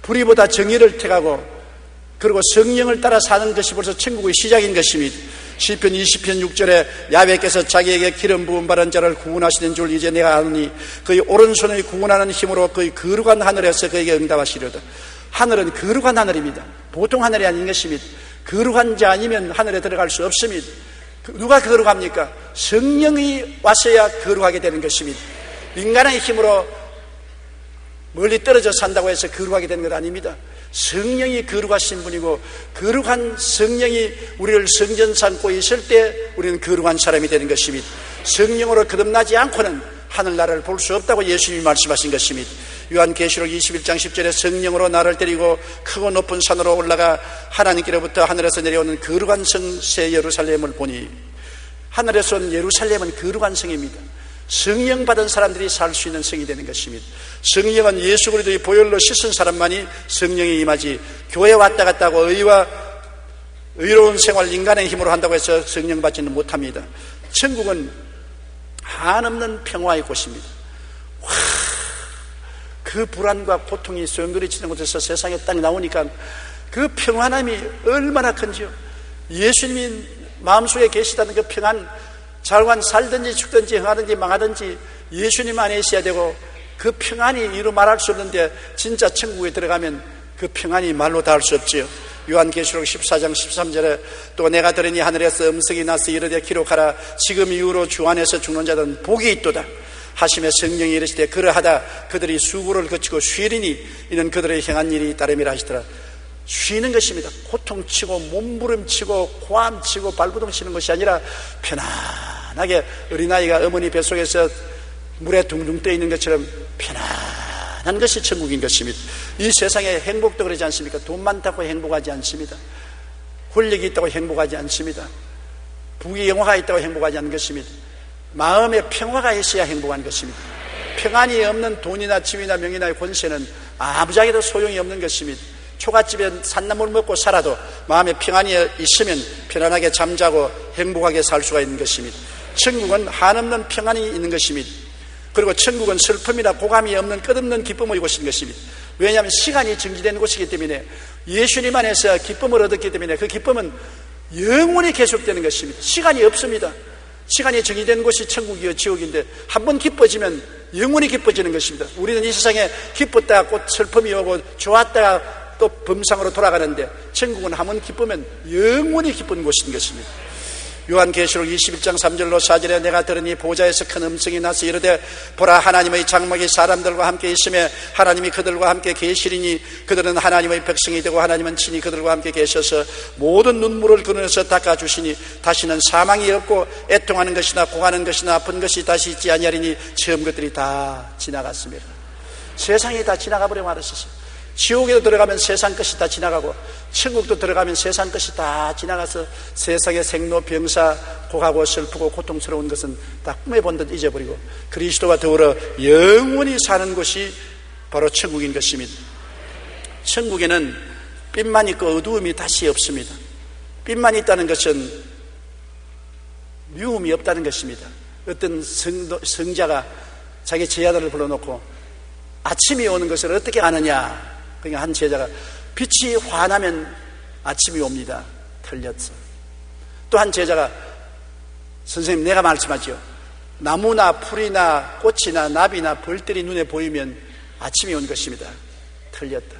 불의보다 정의를 택하고 그리고 성령을 따라 사는 것이 벌써 천국의 시작인 것입니다. 시편 20편 6절에 야훼께서 자기에게 기름 부음 바른 자를 구원하시는 줄 이제 내가 아노니 그의 오른손의 구원하는 힘으로 그의 거룩한 하늘에서 그에게 응답하시려다. 하늘은 거룩한 하늘입니다. 보통 하늘이 아닌 것입니다. 거룩한 자 아니면 하늘에 들어갈 수 없습니다. 누가 거룩합니까? 성령이 왔어야 거룩하게 되는 것입니다. 인간의 힘으로 멀리 떨어져 산다고 해서 거룩하게 되는 것 아닙니다. 성령이 거룩하신 분이고 거룩한 성령이 우리를 성전 삼고 있을 때 우리는 거룩한 사람이 되는 것입니다. 성령으로 거듭나지 않고는 하늘나라를 볼 수 없다고 예수님이 말씀하신 것입니다. 요한계시록 21장 10절에 성령으로 나를 데리고 크고 높은 산으로 올라가 하나님께로부터 하늘에서 내려오는 거룩한 성 새 예루살렘을 보니, 하늘에서 온 예루살렘은 거룩한 성입니다. 성령 받은 사람들이 살 수 있는 성이 되는 것입니다. 성령은 예수 그리스도의 보혈로 씻은 사람만이 성령이 임하지, 교회 왔다 갔다 하고 의와 의로운 생활 인간의 힘으로 한다고 해서 성령 받지는 못합니다. 천국은 한없는 평화의 곳입니다. 그 불안과 고통이 썽그리치는 곳에서 세상에 딱 나오니까 그 평안함이 얼마나 큰지요. 예수님이 마음속에 계시다는 그 평안, 잘관 살든지 죽든지 흥하든지 망하든지 예수님 안에 있어야 되고, 그 평안이 이루 말할 수 없는데 진짜 천국에 들어가면 그 평안이 말로 다 할 수 없지요. 요한계시록 14장 13절에 또 내가 들으니 하늘에서 음성이 나서 이르되 기록하라, 지금 이후로 주 안에서 죽는 자들은 복이 있도다 하시며 성령이 이르시되 그러하다 그들이 수고를 거치고 쉬리니 이는 그들의 행한 일이 따름이라 하시더라. 쉬는 것입니다. 고통치고 몸부림치고 고함치고 발부둥치는 것이 아니라 편안하게 어린아이가 어머니 뱃속에서 물에 둥둥 떠 있는 것처럼 편안한 것이 천국인 것입니다. 이 세상에 행복도 그러지 않습니까? 돈 많다고 행복하지 않습니다. 권력이 있다고 행복하지 않습니다. 부귀영화가 있다고 행복하지 않는 것입니다. 마음에 평화가 있어야 행복한 것입니다. 평안이 없는 돈이나 지위나 명예나 권세는 아무짝에도 소용이 없는 것입니다. 초가집에 산나물 먹고 살아도 마음에 평안이 있으면 편안하게 잠자고 행복하게 살 수가 있는 것입니다. 천국은 한없는 평안이 있는 것입니다. 그리고 천국은 슬픔이나 고감이 없는 끝없는 기쁨의 곳인 것입니다. 왜냐하면 시간이 정지된 곳이기 때문에, 예수님 안에서 기쁨을 얻었기 때문에 그 기쁨은 영원히 계속되는 것입니다. 시간이 없습니다. 시간이 정의된 곳이 천국이요 지옥인데 한번 기뻐지면 영원히 기뻐지는 것입니다. 우리는 이 세상에 기뻤다가 곧 슬픔이 오고 좋았다가 또 범상으로 돌아가는데, 천국은 한번 기쁘면 영원히 기쁜 곳인 것입니다. 요한계시록 21장 3절로 4절에 내가 들으니 보좌에서 큰 음성이 나서 이르되 보라, 하나님의 장막이 사람들과 함께 있으며 하나님이 그들과 함께 계시리니 그들은 하나님의 백성이 되고 하나님은 친히 그들과 함께 계셔서 모든 눈물을 그늘에서 닦아주시니 다시는 사망이 없고 애통하는 것이나 공하는 것이나 아픈 것이 다시 있지 아니하리니 처음 것들이 다 지나갔습니다. 세상이 다 지나가버려 말았었어요. 지옥에도 들어가면 세상 것이 다 지나가고 천국도 들어가면 세상 것이 다 지나가서 세상의 생로병사, 고하고 슬프고 고통스러운 것은 다 꿈에 본 듯 잊어버리고 그리스도와 더불어 영원히 사는 곳이 바로 천국인 것입니다. 천국에는 빛만 있고 어두움이 다시 없습니다. 빛만 있다는 것은 미움이 없다는 것입니다. 어떤 성자가 자기 제자들을 불러놓고 아침이 오는 것을 어떻게 아느냐. 그러니까 한 제자가 빛이 환하면 아침이 옵니다. 틀렸어. 또 한 제자가 선생님 내가 말씀하죠. 나무나 풀이나 꽃이나 나비나 벌들이 눈에 보이면 아침이 온 것입니다. 틀렸다.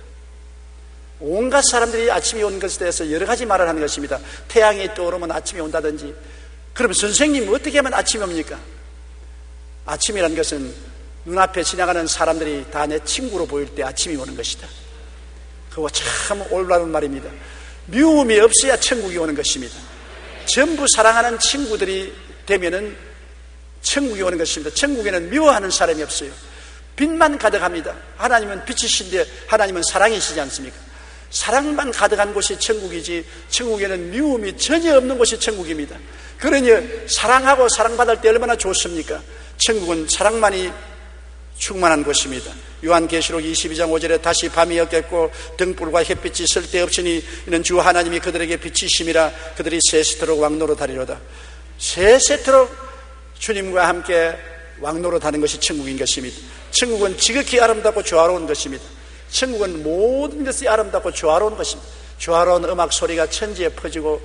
온갖 사람들이 아침이 온 것에 대해서 여러 가지 말을 하는 것입니다. 태양이 떠오르면 아침이 온다든지. 그럼 선생님 어떻게 하면 아침이 옵니까? 아침이라는 것은 눈앞에 지나가는 사람들이 다 내 친구로 보일 때 아침이 오는 것이다. 그거 참 올바른 말입니다. 미움이 없어야 천국이 오는 것입니다. 전부 사랑하는 친구들이 되면은 천국이 오는 것입니다. 천국에는 미워하는 사람이 없어요. 빛만 가득합니다. 하나님은 빛이신데 하나님은 사랑이시지 않습니까? 사랑만 가득한 곳이 천국이지 천국에는 미움이 전혀 없는 곳이 천국입니다. 그러니 사랑하고 사랑받을 때 얼마나 좋습니까? 천국은 사랑만이 충만한 곳입니다. 요한계시록 22장 5절에 다시 밤이 였겠고 등불과 햇빛이 쓸데없으니 이는 주 하나님이 그들에게 빛이심이라 그들이 세세토록 왕노릇하리로다. 세세토록 주님과 함께 왕노릇하는 것이 천국인 것입니다. 천국은 지극히 아름답고 조화로운 것입니다. 천국은 모든 것이 아름답고 조화로운 것입니다. 조화로운 음악 소리가 천지에 퍼지고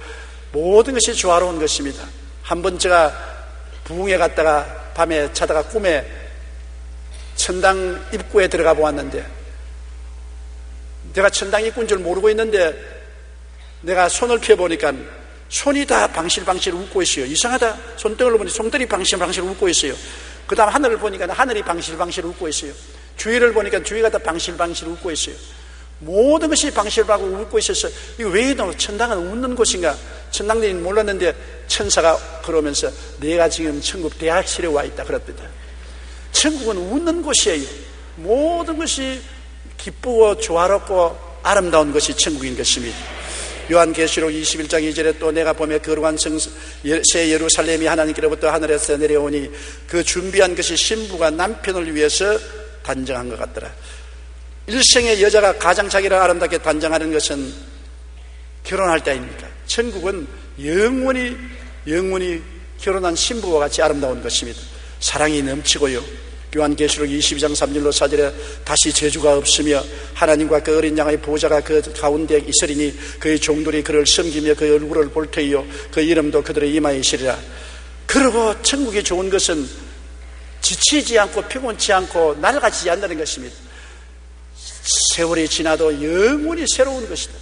모든 것이 조화로운 것입니다. 한번 제가 부흥에 갔다가 밤에 자다가 꿈에 천당 입구에 들어가 보았는데 내가 천당 입구인 줄 모르고 있는데 내가 손을 펴보니까 손이 다 방실방실 웃고 있어요. 이상하다. 손등을 보니 손들이 방실방실 웃고 있어요. 그 다음 하늘을 보니까 하늘이 방실방실 웃고 있어요. 주위를 보니까 주위가 다 방실방실 웃고 있어요. 모든 것이 방실방실 웃고 있어서 이거 왜 이러 천당은 웃는 곳인가? 천당들이 몰랐는데 천사가 그러면서 내가 지금 천국 대학실에 와 있다 그랬거든. 천국은 웃는 곳이에요. 모든 것이 기쁘고 조화롭고 아름다운 것이 천국인 것입니다. 요한계시록 21장 2절에 또 내가 보며 거룩한 새 예루살렘이 하나님께로부터 하늘에서 내려오니 그 준비한 것이 신부가 남편을 위해서 단정한 것 같더라. 일생의 여자가 가장 자기를 아름답게 단정하는 것은 결혼할 때입니까? 천국은 영원히 결혼한 신부와 같이 아름다운 것입니다. 사랑이 넘치고요. 요한계시록 22장 3절로 4절에 다시 저주가 없으며 하나님과 그 어린 양의 보호자가 그 가운데 있으리니 그의 종들이 그를 섬기며 그의 얼굴을 볼 터이요 그 이름도 그들의 이마에 있으리라. 그리고 천국이 좋은 것은 지치지 않고 피곤치 않고 낡아지지 않는다는 것입니다. 세월이 지나도 영원히 새로운 것이다.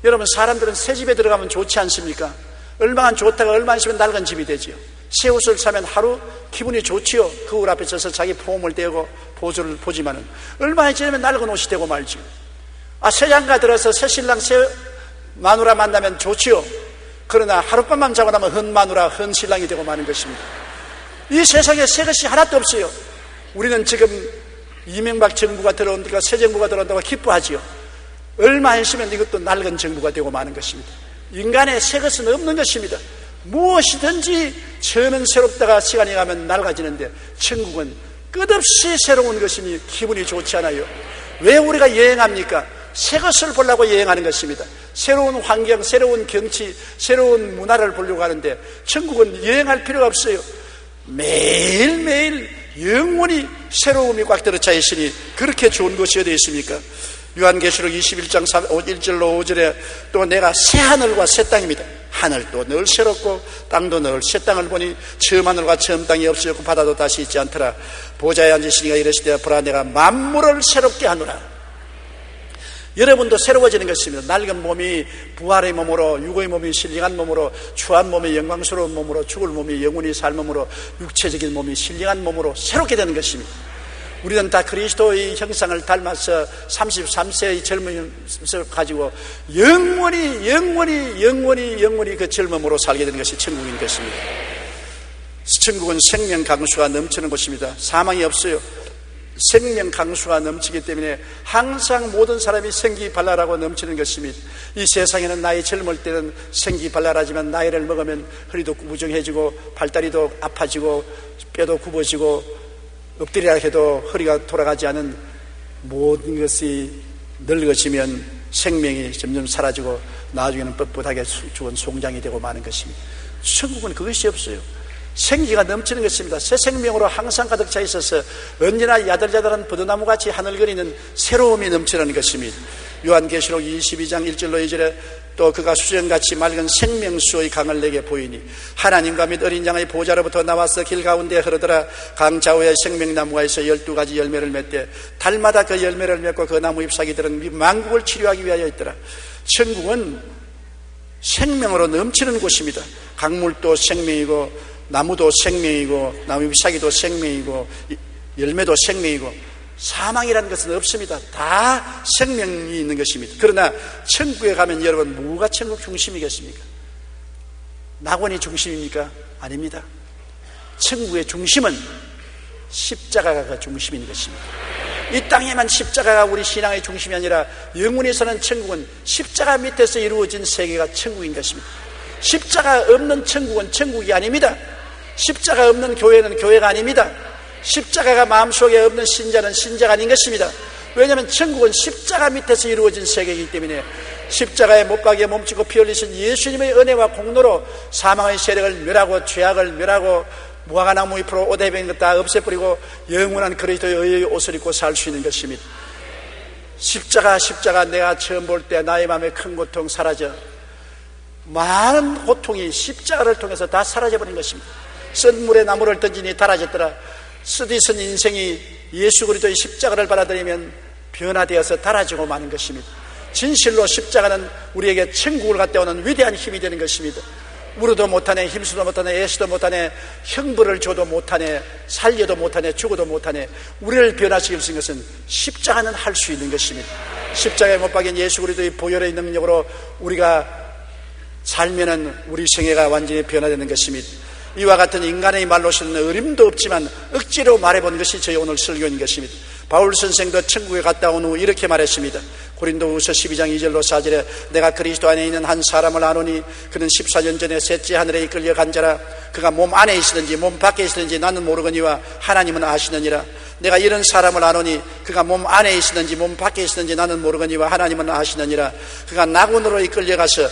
여러분 사람들은 새 집에 들어가면 좋지 않습니까? 얼마나 좋다가 얼마나 있으면 낡은 집이 되지요. 새 옷을 사면 하루 기분이 좋지요. 거울 앞에 서서 자기 폼을 떼고 보조를 보지만은 얼마나 지나면 낡은 옷이 되고 말지요. 새 장가 들어서 새 신랑 새 마누라 만나면 좋지요. 그러나 하룻밤만 자고 나면 헌 마누라 헌 신랑이 되고 마는 것입니다. 이 세상에 새 것이 하나도 없어요. 우리는 지금 이명박 정부가 들어온다고 새 정부가 들어온다고 기뻐하지요. 얼마 있으면 이것도 낡은 정부가 되고 마는 것입니다. 인간의 새 것은 없는 것입니다. 무엇이든지 처음엔 새롭다가 시간이 가면 낡아지는데 천국은 끝없이 새로운 것이니 기분이 좋지 않아요. 왜 우리가 여행합니까? 새 것을 보려고 여행하는 것입니다. 새로운 환경, 새로운 경치, 새로운 문화를 보려고 하는데 천국은 여행할 필요가 없어요. 매일매일 영원히 새로움이 꽉 들어차 있으니 그렇게 좋은 것이 어디 있습니까? 요한계시록 21장 1절로 5절에 또 내가 새 하늘과 새 땅입니다. 하늘도 늘 새롭고 땅도 늘 새 땅을 보니 처음 하늘과 처음 땅이 없어졌고 바다도 다시 있지 않더라. 보좌에 앉으시니가 이르시되 보라 내가 만물을 새롭게 하노라. 여러분도 새로워지는 것입니다. 낡은 몸이 부활의 몸으로, 육의 몸이 신령한 몸으로, 추한 몸이 영광스러운 몸으로, 죽을 몸이 영원히 살 몸으로, 육체적인 몸이 신령한 몸으로 새롭게 되는 것입니다. 우리는 다 그리스도의 형상을 닮아서 33세의 젊음을 가지고 영원히 그 젊음으로 살게 되는 것이 천국인 것입니다. 천국은 생명 강수가 넘치는 곳입니다. 사망이 없어요. 생명 강수가 넘치기 때문에 항상 모든 사람이 생기발랄하고 넘치는 것입니다. 이 세상에는 나이 젊을 때는 생기발랄하지만 나이를 먹으면 허리도 구부정해지고 발다리도 아파지고 뼈도 굽어지고 엎드리라 해도 허리가 돌아가지 않은 모든 것이 늙어지면 생명이 점점 사라지고 나중에는 뻣뻣하게 죽은 송장이 되고 마는 것입니다. 천국은 그것이 없어요. 생기가 넘치는 것입니다. 새 생명으로 항상 가득 차 있어서 언제나 야들야들한 포도나무같이 하늘거리는 새로움이 넘치는 것입니다. 요한계시록 22장 1절로 2절에 또 그가 수정같이 맑은 생명수의 강을 내게 보이니 하나님과 및 어린 양의 보좌로부터 나와서 길 가운데 흐르더라. 강 좌우에 생명나무가 있어 12가지 열매를 맺되 달마다 그 열매를 맺고 그 나무 잎사귀들은 만국을 치료하기 위하여 있더라. 천국은 생명으로 넘치는 곳입니다. 강물도 생명이고 나무도 생명이고 나무 잎사귀도 생명이고 열매도 생명이고 사망이라는 것은 없습니다. 다 생명이 있는 것입니다. 그러나 천국에 가면 여러분 뭐가 천국 중심이겠습니까? 낙원이 중심입니까? 아닙니다. 천국의 중심은 십자가가 중심인 것입니다. 이 땅에만 십자가가 우리 신앙의 중심이 아니라 영원에서는 천국은 십자가 밑에서 이루어진 세계가 천국인 것입니다. 십자가 없는 천국은 천국이 아닙니다. 십자가 없는 교회는 교회가 아닙니다. 십자가가 마음속에 없는 신자는 신자가 아닌 것입니다. 왜냐하면 천국은 십자가 밑에서 이루어진 세계이기 때문에 십자가에 못 박에 몸치고 피 흘리신 예수님의 은혜와 공로로 사망의 세력을 멸하고 죄악을 멸하고 무화과나무 잎으로 옷에 배인 것 다 없애버리고 영원한 그리스도의 의의 옷을 입고 살 수 있는 것입니다. 십자가 내가 처음 볼 때 나의 마음에 큰 고통 사라져 많은 고통이 십자가를 통해서 다 사라져버린 것입니다. 쓴 물에 나무를 던지니 달아졌더라. 쓰디쓴 인생이 예수 그리스도의 십자가를 받아들이면 변화되어서 달아지고 마는 것입니다. 진실로 십자가는 우리에게 천국을 갖다 오는 위대한 힘이 되는 것입니다. 울어도 못하네, 힘쓰도 못하네, 애쓰도 못하네, 형벌을 줘도 못하네, 살려도 못하네, 죽어도 못하네. 우리를 변화시킬 수 있는 것은 십자가는 할 수 있는 것입니다. 십자가에 못 박인 예수 그리스도의 보혈의 능력으로 우리가 살면은 우리 생애가 완전히 변화되는 것입니다. 이와 같은 인간의 말로서는 어림도 없지만 억지로 말해본 것이 저희 오늘 설교인 것입니다. 바울 선생도 천국에 갔다 온 후 이렇게 말했습니다. 고린도후서 12장 2절로 4절에 내가 그리스도 안에 있는 한 사람을 아노니 그는 14년 전에 셋째 하늘에 이끌려 간 자라. 그가 몸 안에 있으든지 몸 밖에 있으든지 나는 모르거니와 하나님은 아시느니라. 내가 이런 사람을 아노니 그가 몸 안에 있으든지 몸 밖에 있으든지 나는 모르거니와 하나님은 아시느니라. 그가 낙원으로 이끌려가서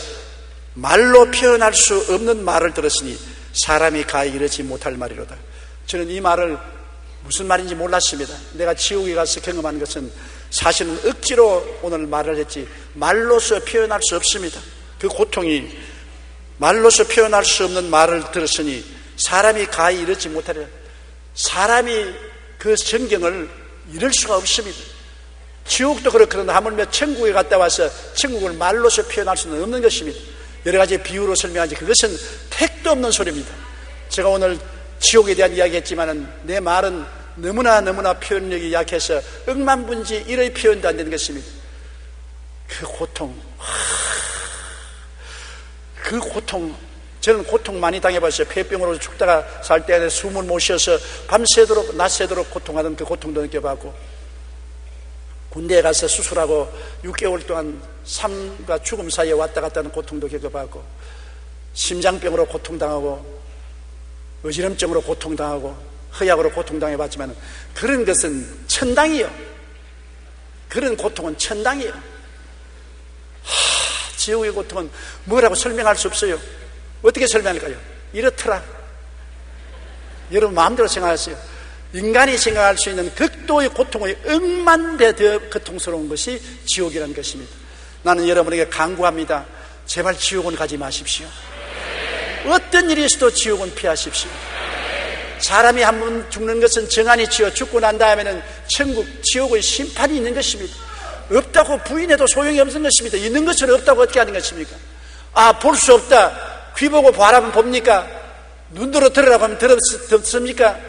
말로 표현할 수 없는 말을 들었으니 사람이 가히 이르지 못할 말이로다. 저는 이 말을 무슨 말인지 몰랐습니다. 내가 지옥에 가서 경험한 것은 사실은 억지로 오늘 말을 했지 말로서 표현할 수 없습니다. 그 고통이 말로서 표현할 수 없는 말을 들었으니 사람이 가히 이르지 못하리라. 사람이 그 성경을 이룰 수가 없습니다. 지옥도 그렇거든 하물며 천국에 갔다 와서 천국을 말로서 표현할 수는 없는 것입니다. 여러 가지 비유로 설명하지 그것은 택도 없는 소리입니다. 제가 오늘 지옥에 대한 이야기했지만은 내 말은 너무나 표현력이 약해서 억만분지 1의 표현도 안 되는 것입니다. 그 고통, 저는 고통 많이 당해봤어요. 폐병으로 죽다가 살 때 숨을 못 쉬어서 밤새도록 낮새도록 고통하던 그 고통도 느껴봤고, 군대에 가서 수술하고 6개월 동안 삶과 죽음 사이에 왔다 갔다 하는 고통도 겪어봤고, 심장병으로 고통당하고 어지럼증으로 고통당하고 허약으로 고통당해봤지만 그런 것은 천당이요. 그런 고통은 천당이요. 지옥의 고통은 뭐라고 설명할 수 없어요. 어떻게 설명할까요? 이렇더라. 여러분 마음대로 생각하세요. 인간이 생각할 수 있는 극도의 고통의 억만 배 더 고통스러운 것이 지옥이라는 것입니다. 나는 여러분에게 간구합니다. 제발 지옥은 가지 마십시오. 어떤 일이 있어도 지옥은 피하십시오. 사람이 한 번 죽는 것은 정한이 치여 죽고 난 다음에는 천국, 지옥의 심판이 있는 것입니다. 없다고 부인해도 소용이 없는 것입니다. 있는 것을 없다고 어떻게 하는 것입니까? 볼 수 없다. 귀 보고 바라보면 봅니까? 눈으로 들으라고 하면 듣습니까?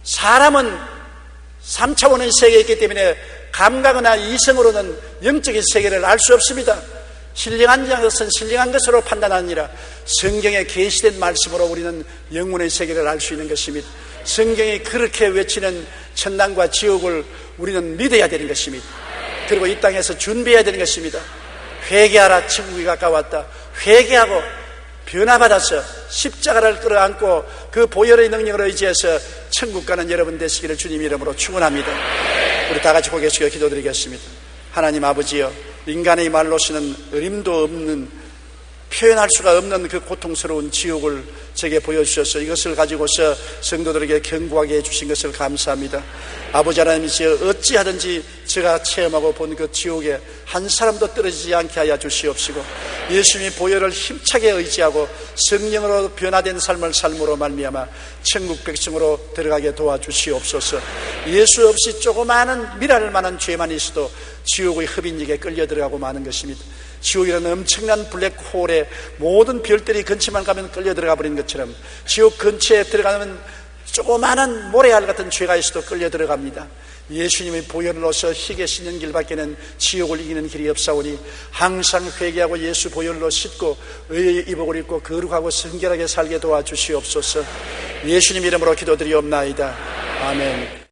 사람은 3차원의 세계에 있기 때문에 감각이나 이성으로는 영적인 세계를 알 수 없습니다. 신령한 것은 신령한 것으로 판단하느니라. 성경에 계시된 말씀으로 우리는 영혼의 세계를 알 수 있는 것입니다. 성경이 그렇게 외치는 천당과 지옥을 우리는 믿어야 되는 것입니다. 그리고 이 땅에서 준비해야 되는 것입니다. 회개하라, 천국이 가까웠다. 회개하고 변화받아서 십자가를 끌어안고 그 보혈의 능력을 의지해서 천국 가는 여러분 되시기를 주님 이름으로 축원합니다. 우리 다 같이 고개 숙여 기도드리겠습니다. 하나님 아버지여, 인간의 말로서는 어림도 없는, 표현할 수가 없는 그 고통스러운 지옥을 제게 보여주셔서 이것을 가지고서 성도들에게 경고하게 해주신 것을 감사합니다. 아버지 하나님, 이제 어찌하든지 제가 체험하고 본 그 지옥에 한 사람도 떨어지지 않게 하여 주시옵시고, 예수님의 보혈을 힘차게 의지하고 성령으로 변화된 삶을 삶으로 말미암아 천국 백성으로 들어가게 도와주시옵소서. 예수 없이 조그마한 미랄 만한 죄만 있어도 지옥의 흡인역에 끌려 들어가고 마는 것입니다. 지옥이라는 엄청난 블랙홀에 모든 별들이 근처만 가면 끌려 들어가 버리는 것처럼 지옥 근처에 들어가면 조그마한 모래알 같은 죄가 있어도 끌려 들어갑니다. 예수님의 보혈로서 희게 씻는 길밖에는 지옥을 이기는 길이 없사오니 항상 회개하고 예수 보혈로 씻고 의의 이복을 입고 거룩하고 성결하게 살게 도와주시옵소서. 예수님 이름으로 기도드리옵나이다. 아멘.